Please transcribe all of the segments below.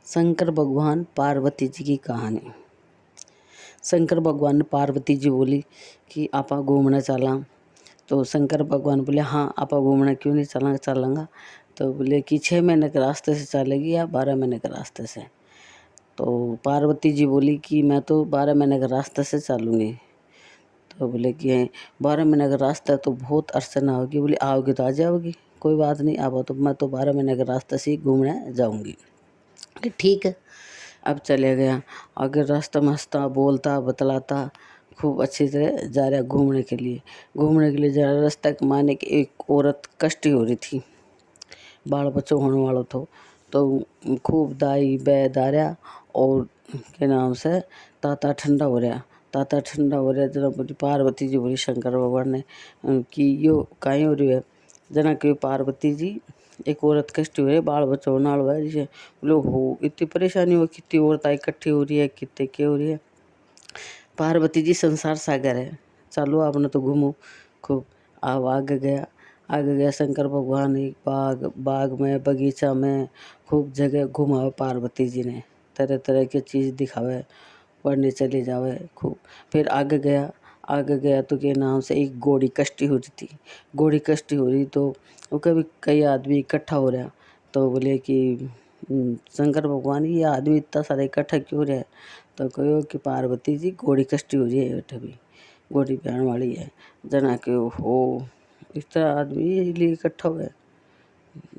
शंकर भगवान पार्वती जी की कहानी। शंकर भगवान ने पार्वती जी बोली कि आपा घूमने चला। तो शंकर भगवान बोले हाँ आपा घूमने क्यों नहीं चलेंगा। तो बोले कि 6 महीने के रास्ते से चलेगी या 12 महीने के रास्ते से। तो पार्वती जी बोली कि मैं तो 12 महीने के रास्ते से चलूँगी। तो बोले कि 12 महीने का रास्ता तो बहुत अरसे ना होगी। बोली आओगी तो आ जाओगी, कोई बात नहीं, अब तो मैं तो 12 महीने के रास्ते से ही घूमने जाऊँगी। कि ठीक है। अब चले गया आगे, रास्ता मस्ता बोलता बतलाता खूब अच्छी तरह जा रहा घूमने के लिए जा रहा। रास्ता के माने कि एक औरत कष्टी हो रही थी, बाल बच्चों होने वाला था। तो खूब दाई बै दार्या और के नाम से ताता ठंडा हो रहा जना बोली पार्वती जी बोली शंकर भगवान ने कि यो काई हो रही है। जना कि पार्वती जी एक औरत कष्टी हो रही है, बाल बच्चों होने वाला है। जैसे बोले हो इतनी परेशानी हो, कितनी औरतें इकट्ठी हो रही है, कितने क्या हो रही है। पार्वती जी संसार सागर है, चलो आपने तो घूमो खूब। अब आगे गया शंकर भगवान एक बाग में बगीचा में खूब जगह घुमावे पार्वती जी ने, तरह तरह की चीज़ दिखावे, पढ़ने चले जावे खूब। फिर आगे गया तो के नाम से एक घोड़ी कष्टी हो रही थी। घोड़ी कष्टी हो रही तो वो कभी कई आदमी इकट्ठा हो रहा। तो बोले कि शंकर भगवान ये आदमी इतना सारा इकट्ठा क्यों रहा है। तो कहो कि पार्वती जी घोड़ी कष्टी हो रही है, बेटा भी घोड़ी बहन वाली है। जना के हो इतना आदमी इसलिए इकट्ठा हुआ है,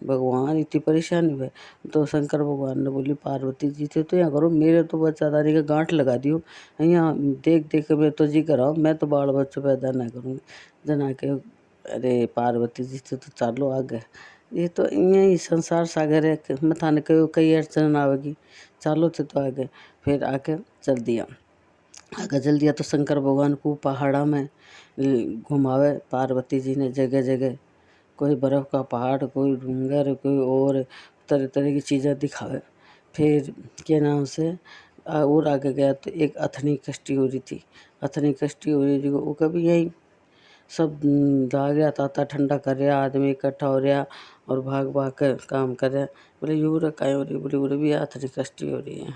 भगवान इतनी परेशानी हुए। तो शंकर भगवान ने बोली पार्वती जी थे तो यहाँ करो, मेरे तो बच्चादारी का गांठ लगा दियो, यहाँ देख देख के मैं तो जी कराओ, मैं तो बाल बच्चों पैदा ना करूँगी। जना के अरे पार्वती जी थे तो चालो आगे, ये तो यही संसार सागर है, मथा ने कई अड़चन आवेगी, चालो थे तो आगे। फिर आके चल दिया तो शंकर भगवान को पहाड़ा में घुमावे पार्वती जी ने जगह जगह, कोई बर्फ़ का पहाड़, कोई डूंगर, कोई और तरह तरह की चीज़ें दिखावे। फिर के नाम से और आगे गया तो एक अथनी कष्टी हो रही थी। वो कभी यही सब जा गया ताता ठंडा कर रहा, आदमी इकट्ठा हो रहा और भाग भाग कर काम कर रहा। बोले यूर काय हो रही, बोले उरे भी अथनी कष्टी हो रही है।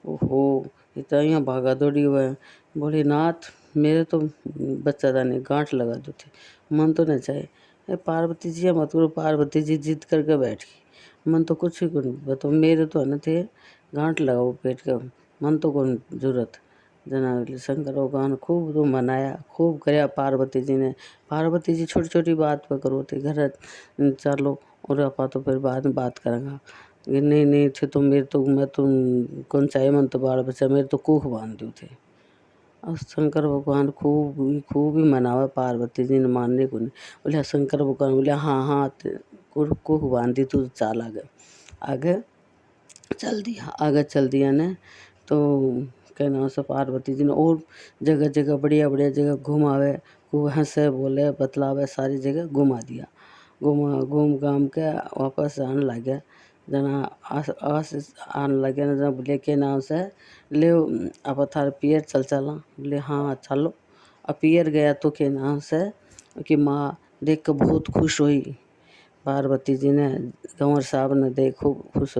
ओहो इतना यहाँ भागा दौड़ी हुआ है। बोले नाथ मेरे तो बच्चा था नहीं, गांठ लगा दो थे, मन तो नहीं चाहे। पार्वती जी मत करो, पार्वती जी जिद करके बैठ गई, मन तो कुछ ही को नहीं बताओ, मेरे तो है ना थे गांठ लगाओ पेट का, मन तो कौन जरूरत। जना शंकर भगवान खूब तो मनाया, खूब कराया पार्वती जी ने। पार्वती जी छोटी छोटी बात पर करो थे, घर चलो और आपा तो फिर बाद में बात करेंगे। ये नहीं थे तो मेरे तो मैं तो कौन चाहे मन तो बाल बच्चा मेरे तो कुख बांध दियो थे। और शंकर भगवान खूब ही मनावा, पार्वती जी ने मानने को नहीं। बोले शंकर भगवान बोले हाँ कुख बांध दी तू, चाल आगे चल दिया ने। तो क्या नाम से पार्वती जी ने और जगह जगह बढ़िया बढ़िया जगह घुमावे, खूब हंसे बोले बतलावे, सारी जगह घुमा दिया। घूम घाम के वापस आने लग गया। जना आस आने लग गया ना, जना बोले के नाम से ले अब थार पियर चला। बोले हाँ चलो। अब पियर गया तो के नाम से कि माँ देख के बहुत खुश हुई। पार्वती जी ने कंवर साहब ने देख खूब खुश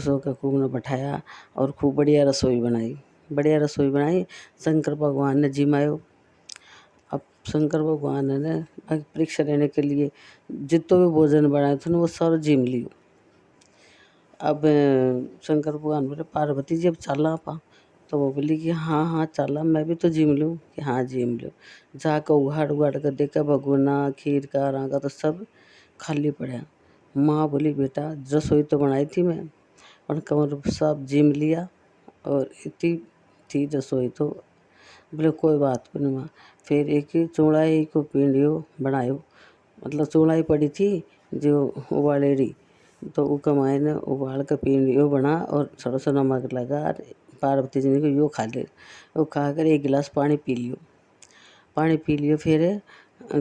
होकर खूब ने बैठाया और खूब बढ़िया रसोई बनाई। शंकर भगवान ने जिमायो। अब शंकर भगवान ने परीक्षा लेने के लिए जितना भी भोजन बनाए थे ना वो सब जिम लियो। अब शंकर भगवान बोले पार्वती जी अब चला पा। तो वो बोली कि हाँ चला, मैं भी तो जिम लूँ। कि हाँ जिम लो। जाकर उघाड़ कर देखा भगोना खीर का रागा तो सब खाली पड़ा। माँ बोली बेटा रसोई तो बनाई थी मैं, और कंवर सब जिम लिया और इतनी थी रसोई तो। बोले कोई बात को नहीं माँ। फिर एक चौड़ाई को पीढ़ियो बनायो, मतलब चौड़ाई पड़ी थी जो उबालेड़ी, तो वो कमाए ने उबाल कर पीढ़ियो बना और थोड़ा सा नमक लगा और पार्वती जी ने कहा यो खा ले। वो खा कर एक गिलास पानी पी लियो। फिर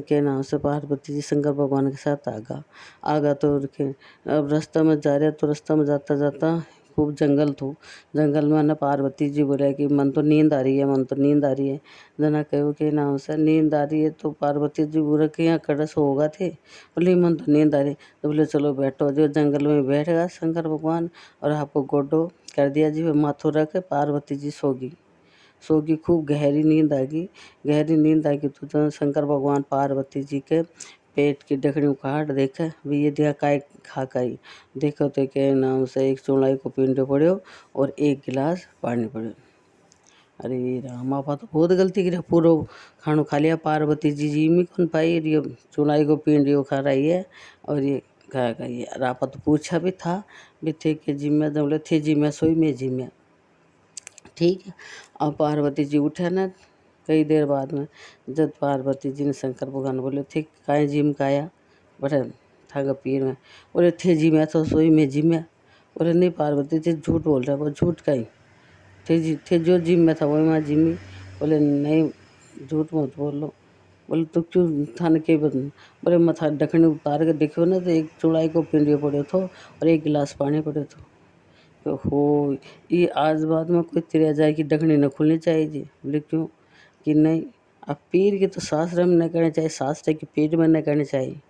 के नाम से पार्वती जी शंकर भगवान के साथ आगा तो अब रास्ता में जा रहे तो रास्ता में जाता खूब जंगल थो। जंगल में ना पार्वती जी बोले कि मन तो नींद आ रही है, मन तो नींद आ रही है। जना कहो कि नाम से नींद आ रही है, तो पार्वती जी बोले कि यहाँ कड़स होगा थे। बोले मन तो नींद आ रही, तो बोले चलो बैठो। जो जंगल में बैठ गया शंकर भगवान और आपको गोडो कर दिया जी, माथो रख के पार्वती जी सोगी खूब गहरी नींद आ गई। गहरी नींद आ गई तो शंकर भगवान पार्वती जी के पेट की डखड़ी उखाड़ देखे भी ये दिया काय खा खाई। देखो तो के नाम से एक चौलाई को पिंडो पड़ो और एक गिलास पानी पड़ो। अरे राम, आपा तो बहुत गलती की पूरा खानो खा लिया। पार्वती जी जी में कौन पाई, ये चौलाई को पिंडियो खा रही है और ये खा खाई। और आपा तो पूछा भी था भी थे कि जिम्मे बोले थे जिम्मे सोई में जिम्मे। ठीक है। अब पार्वती जी उठे ना कई देर बाद में, जब पार्वती जी ने शंकर भगवान बोले थे काहे जिम काया बड़े था पीर में। बोले थे जिम्या तो सोई में जिम्या। बोले नहीं पार्वती जी झूठ बोल रहा है। वो झूठ का ही थे जो जिम में था वही वहाँ जिमी। बोले नहीं झूठ मत बोलो। बोले तो क्यों थाने के बदन। बोले मथा डखनी उतार के देखो ना तो एक चौड़ाई को पिंडियो पड़े थो और एक गिलास पानी पड़े थो। तो हो ये आज बाद में कोई तिरिया जाए कि डखनी न खुलनी चाहिए जी। बोले क्यों कि नहीं, अब पीर की तो शास्त्र में न करनी चाहिए, शास्त्र की पेट में न करनी चाहिए।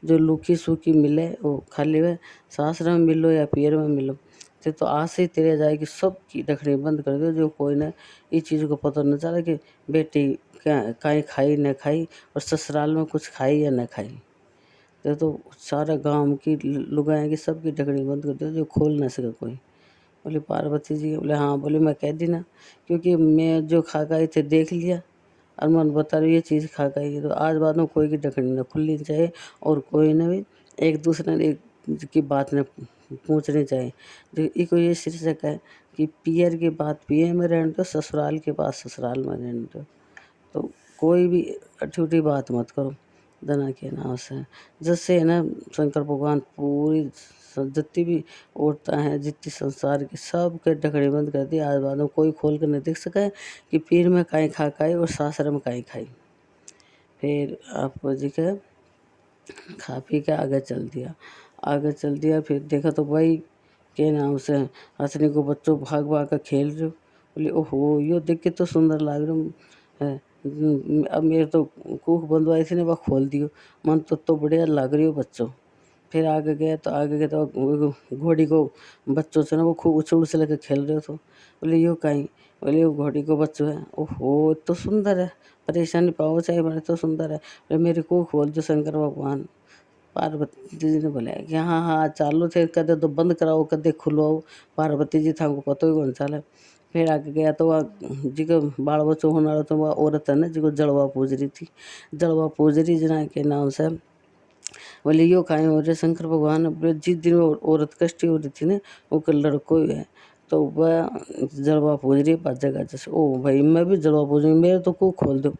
जो लूखी सूखी मिले वो खाली वे शास्त्र में मिलो या पीर में मिलो। तो आज से ही तिरिया जाए कि सबकी डखनी बंद कर दो। जो कोई ने इस चीज़ को पता न चला कि बेटी कहीं खाई न खाई और ससुराल में कुछ खाई या न खाई। तो सारा गांव की लुगाएं की सबकी डखनी बंद कर दो, जो खोल न सके कोई। बोले पार्वती जी, बोले हाँ। बोले मैं कह दी ना, क्योंकि मैं जो खा गई थे देख लिया और मन बता रही ये चीज़ खा गई। तो आज बाद में कोई की ढकनी न खुलनी चाहिए और कोई ने भी एक दूसरे ने एक की बात न पूछनी चाहिए। जो इको ये शीर्षक है कि पियर की बात पियर में रहने दो, ससुराल के बात ससुराल में रहने दो। तो कोई भी झूठी बात मत करो जना के नाम से। जैसे है ना शंकर भगवान पूरी जितनी भी औरतें हैं, जितनी संसार की सब के ढकड़ी बंद कर दी। आज बाद में कोई खोल कर नहीं देख सका कि पीर में काई खा खाई और सासर में काई खाई। फिर आपको जी के खा पी के आगे चल दिया। फिर देखा तो भाई के नाम से हंसने को बच्चों भाग भाग कर खेल रहे हो। बोले ओहो यो देख के तो सुंदर लाग रहे है। अब मेरे तो कूख बंदवाई थी ना वह खोल दियो, मन तो बढ़िया लाग रही हो बच्चों। फिर आगे गए तो घोड़ी को बच्चों से ना वो खूब उछल उछल के खेल रहे थे। बोले यो कहीं, बोले यो घोड़ी को बच्चों है। ओहो तो सुंदर है, परेशानी पाओ चाहे बड़े तो सुंदर है। बोले मेरे को खोल जो शंकर भगवान। पार्वती जी ने बोला कि हाँ हाँ चालू थे, कदे तो बंद कराओ कदे खुलवाओ। पार्वती जी था को पता ही कौन चाले। फिर आगे गया तो वह जी को बाल बच्चों होने वाला तो वह औरत है ना जी को जड़वा पूज रही थी। जड़वा पूज रही जना के नाम से। बोले यो काहे हो रहे शंकर भगवान। बोले जिस दिन वो औरत कष्टी हो रही थी ना वो कल लड़को ही है। तो वह जड़वा पूज रही है जगह जैसे। ओ भाई मैं भी जड़वा पूजूंगी, मेरे तो को खोल दो,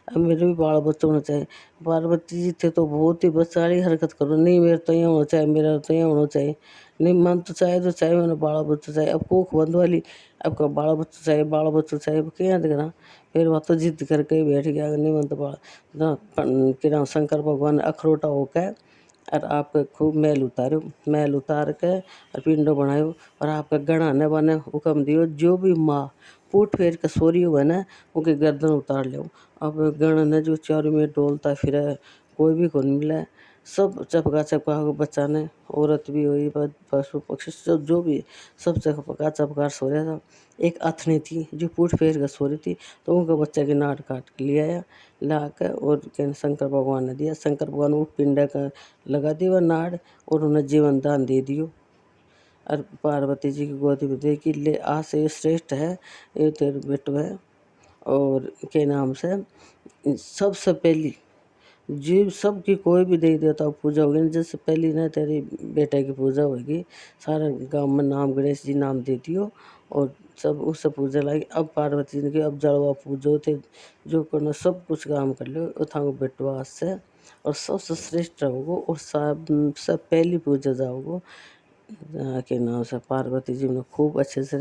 अब मेरे भी बाल बच्चे होना चाहिए। पार्वती जी थे तो बहुत ही बच्चाड़ी हरकत करो, नहीं मेरे तो यहाँ होना चाहिए, मेरा तो यहाँ होना चाहिए। नहीं मन तो चाहे मैंने बाल बच्चों चाहिए। अब कोख बंद वाली आपका बाल बच्चों चाहिए, बाल बच्चों चाहिए क्या देखना। फिर वह तो जिद करके ही बैठ गया, नहीं मन तो बाल ना कि शंकर भगवान ने अखरोटा होकर और आपके खूब मैल उतार के और पिंडो बनायो और आपका गणा न बने हुक्म दियो जो भी माँ पूट फेर के सोरियो बने उनके गर्दन उतार लो। अब गण ने जो चारों में डोलता फिरे, कोई भी कौन मिले, सब चपका चपका के बच्चा ने, औरत भी हुई पशु पक्षी सब जो भी सब चपका चपका सो रहा था। एक अथनी थी जो पूट फेर के सो रही थी, तो उनका बच्चा के नाट काट के ले आया, ला कर और शंकर भगवान ने दिया। शंकर भगवान वो पिंडा का लगा दिया नाड़ और उन्हें जीवन दान दे दियो। और पार्वती जी की गोदी में दे कि ले आज से ये श्रेष्ठ है, ये तेरे बेटो है। और के नाम से सबसे पहली जीव सबकी कोई भी देवी देवता की पूजा होगी ना, जैसे पहली ना तेरी बेटे की पूजा होगी। सारे गांव में नाम गणेश जी नाम दे दियो और सब उससे पूजा लगी। अब पार्वती जी ने कि अब जड़वा पूजो थे, जो करना सब कुछ काम कर लो उठा बेटवा से और सबसे श्रेष्ठ रहोगो और सब पहली पूजा जाओगो। के नाम से पार्वती जी ने खूब अच्छे से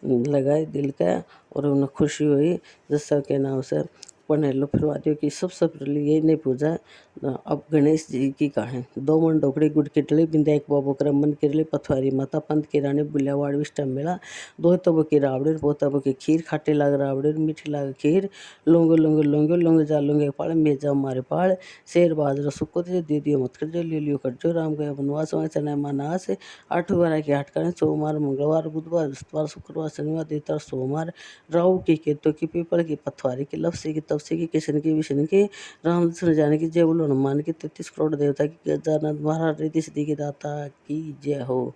लगाए दिल का और उन्हें खुशी हुई। जैसा के नाम से पढ़ने लो फिरवा दियो कि सबसे पहले यही नहीं पूजा अब गणेश जी की कहानी। दो मन ढोकड़ी गुड़ किटली बिंदा एक बाबू क्रम मन किरली पथवारी माता पंत की रानी बुलियावाड़ विष्टम मेला दो तबो की रावड़ी वो तबो की खीर खाटी लाग रावड़ी मीठी लाग खीर लोंगे लोंगे लोंगे लोंगे जा लोंगे पाड़ मेजा मारे पाड़ शेर बाजरा सुको दे दीदी मत कर जो ले लियो कर जो राम गया बनवास वहाँ चना मानास आठ बारह की आठ करें सोमवार मंगलवार बुधवार बृहस्पतिवार शुक्रवार शनिवार देवतार सोमवार राहु की केतु की पीपल की पथवारी की लपसी की तपसी की किशन की विष्णु की रामचंद्र जाने की जय बोलो हनुमान की 33 करोड़ देवता की गजानंद महाराज रिद्धि सिद्धि की दाता की जय हो।